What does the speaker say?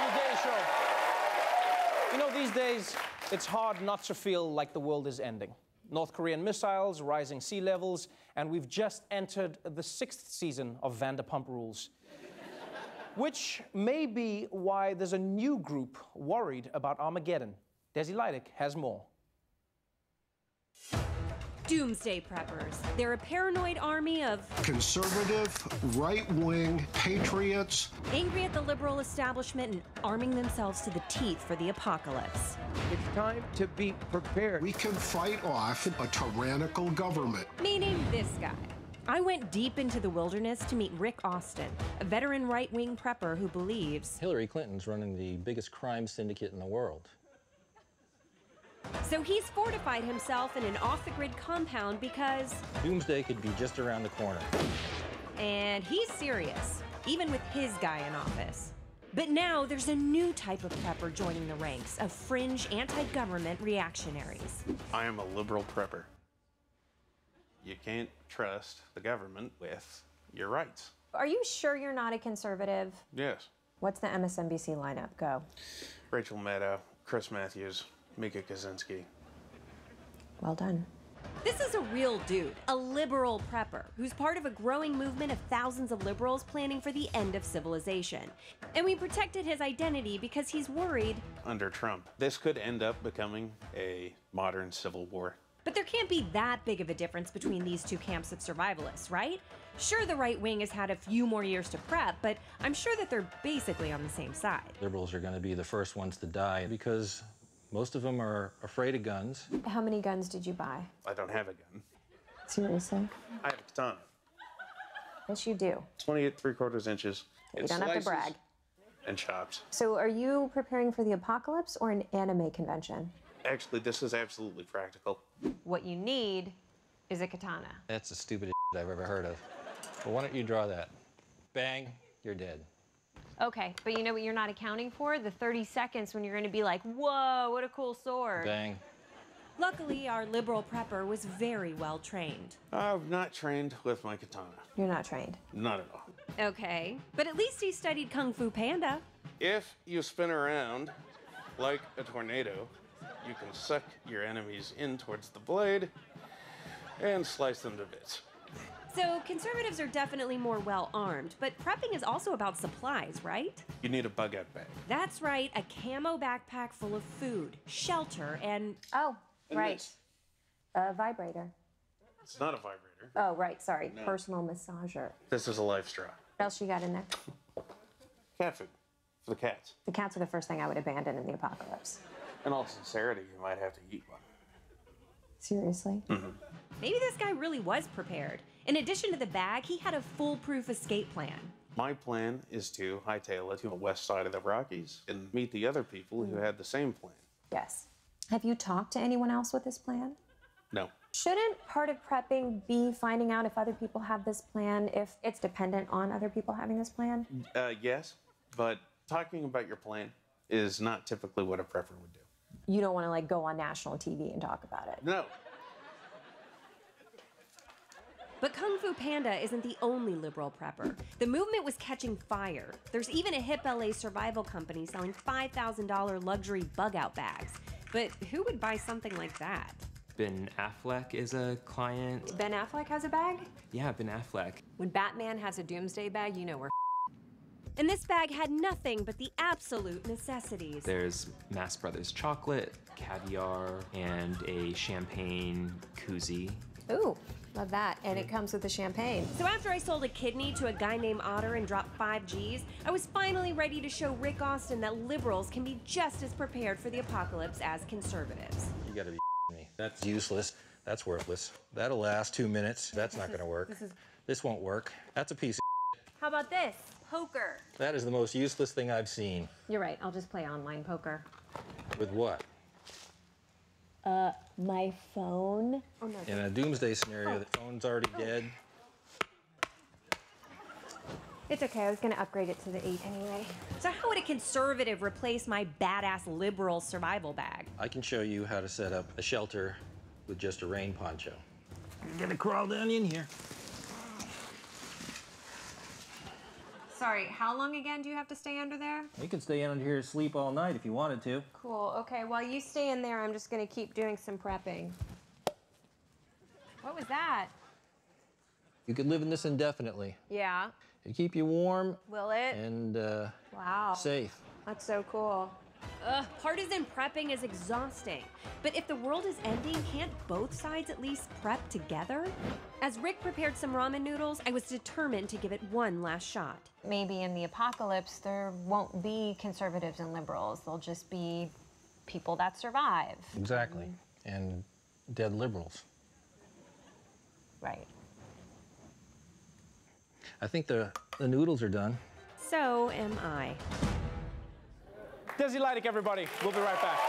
to the Daily Show. You know, these days, it's hard not to feel like the world is ending. North Korean missiles, rising sea levels, and we've just entered the 6th season of Vanderpump Rules. Which may be why there's a new group worried about Armageddon. Desi Lydic has more. Doomsday Preppers. They're a paranoid army of conservative, right-wing patriots. Angry at the liberal establishment and arming themselves to the teeth for the apocalypse. It's time to be prepared. We can fight off a tyrannical government. Meaning this guy. I went deep into the wilderness to meet Rick Austin, a veteran right-wing prepper who believes Hillary Clinton's running the biggest crime syndicate in the world. So he's fortified himself in an off-the-grid compound because Doomsday could be just around the corner. And he's serious, even with his guy in office. But now there's a new type of prepper joining the ranks of fringe anti-government reactionaries. I am a liberal prepper. You can't trust the government with your rights. Are you sure you're not a conservative? Yes. What's the MSNBC lineup? Go. Rachel Maddow, Chris Matthews, Mika Kaczynski. Well done. This is a real dude, a liberal prepper, who's part of a growing movement of thousands of liberals planning for the end of civilization. And we protected his identity because he's worried Under Trump, this could end up becoming a modern civil war. But there can't be that big of a difference between these two camps of survivalists, right? Sure, the right wing has had a few more years to prep, but I'm sure that they're basically on the same side. Liberals are going to be the first ones to die because most of them are afraid of guns. How many guns did you buy? I don't have a gun. Seriously? I have a katana. Yes, you do. 28 3/4 inches. You don't have to brag. And chops. So are you preparing for the apocalypse or an anime convention? Actually, this is absolutely practical. What you need is a katana. That's the stupidest I've ever heard of. Well, why don't you draw that? Bang, you're dead. Okay, but you know what you're not accounting for? The 30 seconds when you're going to be like, whoa, what a cool sword. Bang. Luckily, our liberal prepper was very well trained. I've not trained with my katana. You're not trained. Not at all. Okay, but at least he studied Kung Fu Panda. If you spin around like a tornado, you can suck your enemies in towards the blade and slice them to bits. So conservatives are definitely more well-armed, but prepping is also about supplies, right? You need a bug-out bag. That's right, a camo backpack full of food, shelter, and... Oh, And right. this. A vibrator. It's not a vibrator. Oh, right, sorry. No. Personal massager. This is a life straw. What else you got in there? Cat food for the cats. The cats are the first thing I would abandon in the apocalypse. In all sincerity, you might have to eat one. Seriously? Maybe this guy really was prepared. In addition to the bag, he had a foolproof escape plan. My plan is to hightail it to the west side of the Rockies and meet the other people who had the same plan. Yes. Have you talked to anyone else with this plan? No. Shouldn't part of prepping be finding out if other people have this plan, if it's dependent on other people having this plan? Yes, but talking about your plan is not typically what a prepper would do. You don't want to like go on national TV and talk about it. No. But Kung Fu Panda isn't the only liberal prepper. The movement was catching fire. There's even a hip LA survival company selling $5,000 luxury bug-out bags. But who would buy something like that? Ben Affleck is a client. Ben Affleck has a bag? Yeah, Ben Affleck. When Batman has a doomsday bag, you know we're And this bag had nothing but the absolute necessities. There's Mass Brothers chocolate, caviar, and a champagne koozie. Ooh, love that. And it comes with the champagne. So after I sold a kidney to a guy named Otter and dropped 5 G's, I was finally ready to show Rick Austin that liberals can be just as prepared for the apocalypse as conservatives. You gotta be me. That's useless. That's worthless. That'll last 2 minutes. That's not gonna work. This won't work. That's a piece of How about this? Poker. That is the most useless thing I've seen. You're right, I'll just play online poker. With what? My phone. Oh, no. In a doomsday scenario, the phone's already dead. It's okay, I was gonna upgrade it to the 8 anyway. So how would a conservative replace my badass liberal survival bag? I can show you how to set up a shelter with just a rain poncho. I'm gonna crawl down in here. Sorry, how long again do you have to stay under there? You can stay under here and sleep all night if you wanted to. Cool, okay, while you stay in there, I'm just gonna keep doing some prepping. What was that? You could live in this indefinitely. Yeah. It'd keep you warm. Will it? And wow. safe. That's so cool. Partisan prepping is exhausting. But if the world is ending, can't both sides at least prep together? As Rick prepared some ramen noodles, I was determined to give it one last shot. Maybe in the apocalypse, there won't be conservatives and liberals. There'll just be people that survive. Exactly. And dead liberals. Right. I think the noodles are done. So am I. Desi Lydic, everybody. We'll be right back.